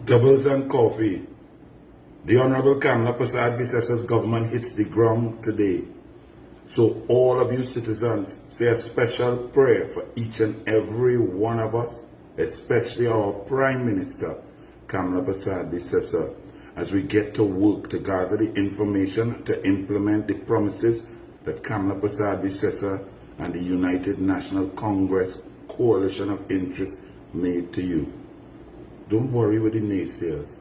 Doubles and coffee. The Honorable KAMLA PERSAD BISSESSAR's government hits the ground today. So all of you citizens, say a special prayer for each and every one of us, especially our Prime Minister, KAMLA PERSAD BISSESSAR, as we get to work to gather the information to implement the promises that KAMLA PERSAD BISSESSAR and the United National Congress Coalition of Interest made to you. Don't worry with the naysayers.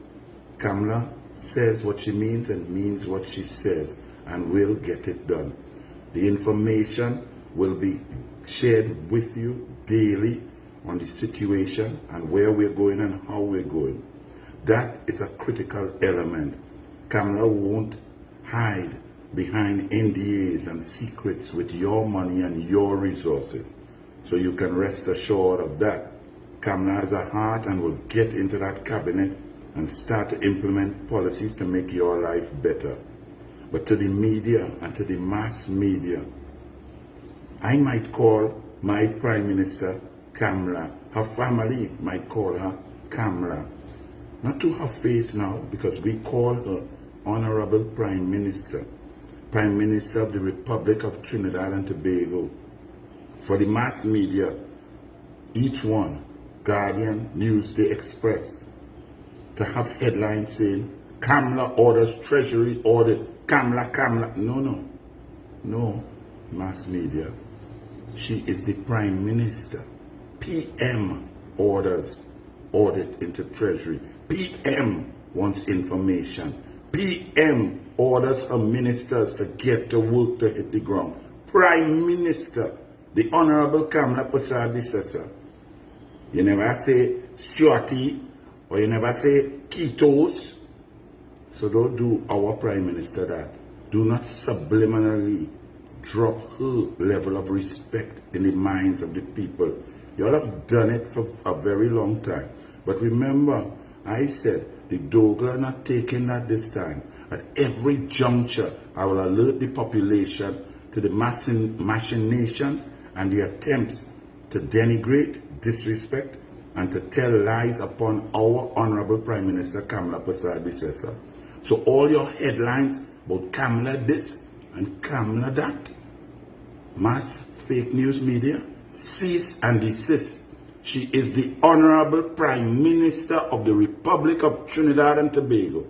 KAMLA says what she means and means what she says, and will get it done. The information will be shared with you daily on the situation and where we're going and how we're going. That is a critical element. KAMLA won't hide behind NDAs and secrets with your money and your resources. So you can rest assured of that. KAMLA has a heart and will get into that cabinet and start to implement policies to make your life better. But to the media and to the mass media, I might call my Prime Minister KAMLA. Her family might call her KAMLA. Not to her face now, because we call her Honorable Prime Minister. Prime Minister of the Republic of Trinidad and Tobago. For the mass media, each one, Guardian, Newsday, Express, to have headlines saying, KAMLA orders Treasury audit, KAMLA. No, mass media. She is the Prime Minister. PM orders audit into Treasury. PM wants information. PM orders her ministers to get to work to hit the ground. Prime Minister, the Honorable KAMLA PERSAD BISSESSAR. You never say Stuarty, or you never say Ketos. So don't do our Prime Minister that. Do not subliminally drop her level of respect in the minds of the people. You all have done it for a very long time. But remember, I said the Douglas are not taking that this time. At every juncture, I will alert the population to the machinations and the attempts to denigrate, disrespect, and to tell lies upon our Honorable Prime Minister KAMLA PERSAD BISSESSAR. So all your headlines about KAMLA this and KAMLA that, mass fake news media, cease and desist. She is the Honorable Prime Minister of the Republic of Trinidad and Tobago,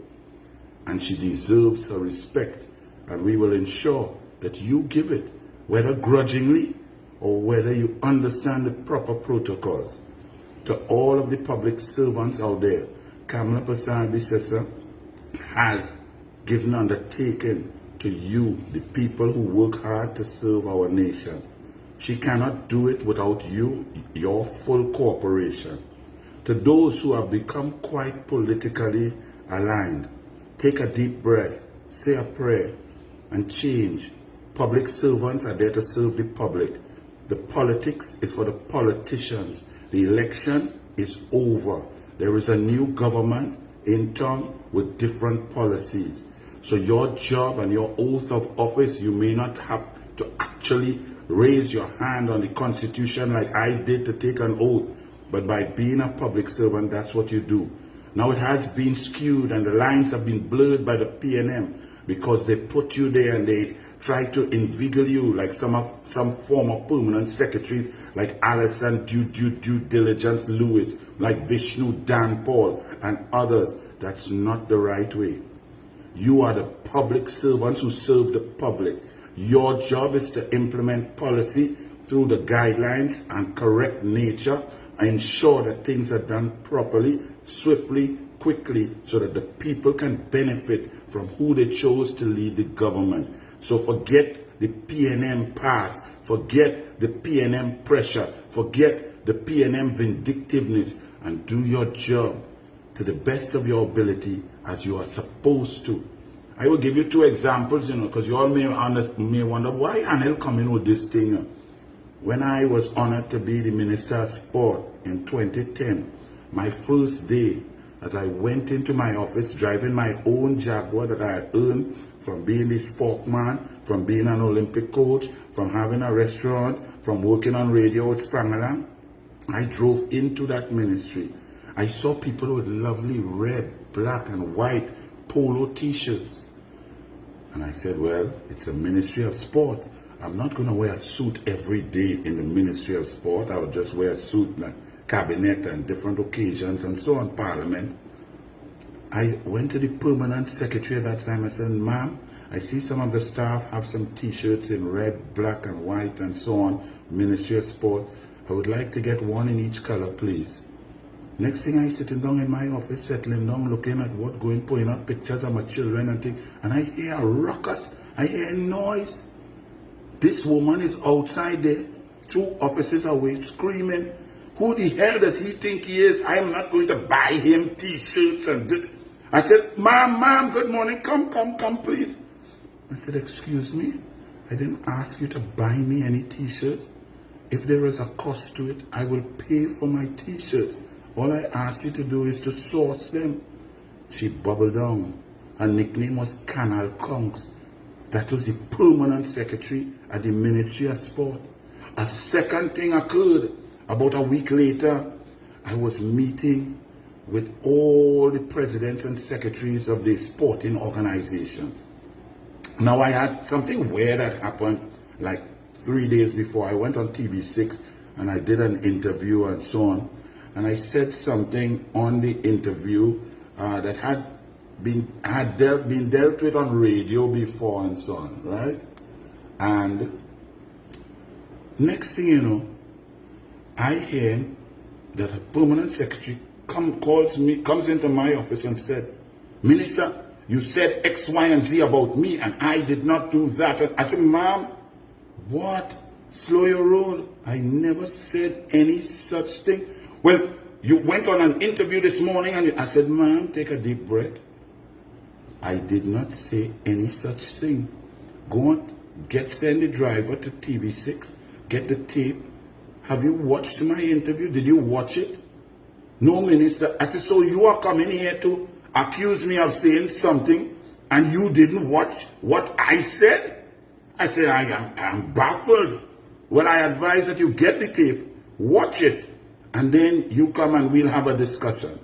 and she deserves her respect, and we will ensure that you give it, whether grudgingly or whether you understand the proper protocols. To all of the public servants out there, KAMLA PERSAD BISSESSAR has given undertaking to you, the people who work hard to serve our nation. She cannot do it without you, your full cooperation. To those who have become quite politically aligned, take a deep breath, say a prayer, and change. Public servants are there to serve the public. The politics is for the politicians. The election is over. There is a new government in town with different policies. So your job and your oath of office, you may not have to actually raise your hand on the Constitution like I did to take an oath. But by being a public servant, that's what you do. Now it has been skewed and the lines have been blurred by the PNM because they put you there and they try to inveigle you like some former permanent secretaries like Alison Due Diligence Lewis, like Vishnu Dan Paul and others. That's not the right way. You are the public servants who serve the public. Your job is to implement policy through the guidelines and correct nature and ensure that things are done properly, swiftly, quickly, so that the people can benefit from who they chose to lead the government. So forget the PNM pass, forget the PNM pressure, forget the PNM vindictiveness, and do your job to the best of your ability as you are supposed to. I will give you two examples, because you all may wonder why Anel coming with this thing. When I was honored to be the Minister of Sport in 2010, my first day, as I went into my office driving my own Jaguar that I had earned from being the sportman, from being an Olympic coach, from having a restaurant, from working on radio with Spangler, I drove into that ministry I saw people with lovely red, black, and white polo t-shirts. And I said, well, it's a Ministry of Sport. I'm not going to wear a suit every day in the Ministry of Sport. I would just wear a suit like cabinet and different occasions and so on, Parliament. I went to the permanent secretary at that time. I said, ma'am, I see some of the staff have some t-shirts in red, black, and white and so on, Ministry of Sport. I would like to get one in each color, please. Next thing I sitting down in my office, settling down, looking at what going, putting up pictures of my children and things, and I hear a ruckus, I hear a noise. This woman is outside there, 2 offices away, screaming. Who the hell does he think he is? I am not going to buy him t-shirts and I said, ma'am, good morning, come, please. I said, excuse me, I didn't ask you to buy me any t-shirts. If there is a cost to it, I will pay for my t-shirts. All I asked you to do is to source them. She bubbled down. Her nickname was Canal Conks. That was the permanent secretary at the Ministry of Sport. A second thing occurred. About a week later, I was meeting with all the presidents and secretaries of the sporting organizations. Now, I had something weird that happened like 3 days before. I went on TV6 and I did an interview and so on. And I said something on the interview that had been dealt with on radio before and so on, right? And next thing you know, I hear that a permanent secretary comes into my office and said, Minister, you said X, Y, and Z about me, and I did not do that. And I said, ma'am, what? Slow your roll. I never said any such thing. Well, you went on an interview this morning, and I said, ma'am, take a deep breath. I did not say any such thing. Go on, send the driver to TV6, get the tape. Have you watched my interview? Did you watch it? No, Minister. I said, so you are coming here to accuse me of saying something and you didn't watch what I said? I said, I'm baffled. Well, I advise that you get the tape, watch it, and then you come and we'll have a discussion.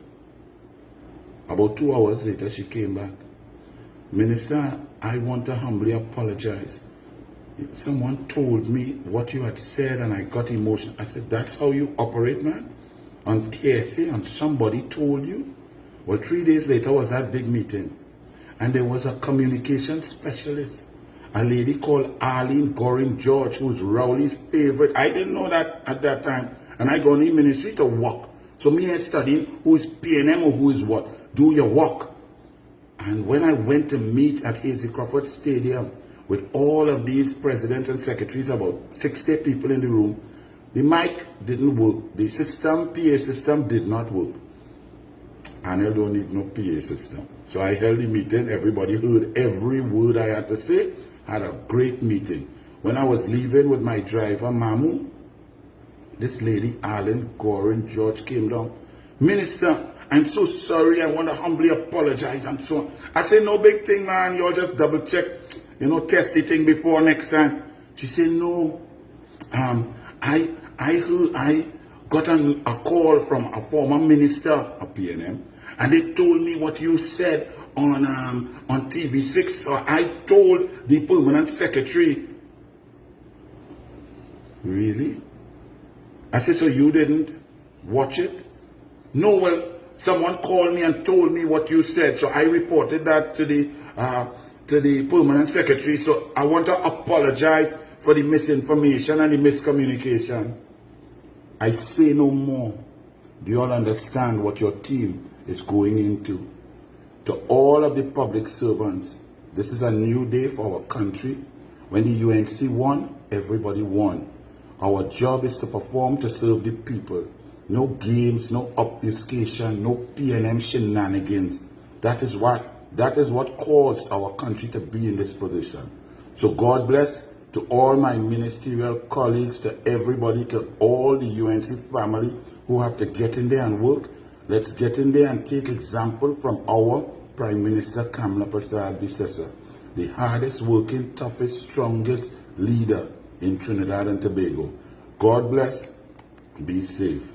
About 2 hours later, she came back. Minister, I want to humbly apologize. Someone told me what you had said and I got emotional. I said, that's how you operate, man? On hearsay, and somebody told you? Well, 3 days later was that big meeting. And there was a communication specialist, a lady called Arlene Goring George, who's Rowley's favorite. I didn't know that at that time. And I go in the ministry to work. So me and studying who is PNM or who is what. Do your work. And when I went to meet at Hazy Crawford Stadium with all of these presidents and secretaries, about 60 people in the room, the mic didn't work. The system, PA system, did not work. And I don't need no PA system. So I held the meeting. Everybody heard every word I had to say. Had a great meeting. When I was leaving with my driver, Mamu, this lady, Arlene Gorin George, came down. Minister, I'm so sorry. I want to humbly apologize and so on. I said, no big thing, man. You'll just double check, test the thing before next time. She said, no. I got a call from a former minister of PNM, and they told me what you said on TV6. So I told the permanent secretary. Really? I said, so you didn't watch it? No, well, someone called me and told me what you said, so I reported that to the permanent secretary. So I want to apologize for the misinformation and the miscommunication. I say no more. Do you all understand what your team is going into? To all of the public servants, this is a new day for our country. When the UNC won, everybody won. Our job is to perform to serve the people. No games, no obfuscation, no PNM shenanigans. That is what caused our country to be in this position. So God bless to all my ministerial colleagues, to everybody, to all the UNC family who have to get in there and work. Let's get in there and take example from our Prime Minister KAMLA PERSAD BISSESSAR, the hardest working, toughest, strongest leader in Trinidad and Tobago. God bless. Be safe.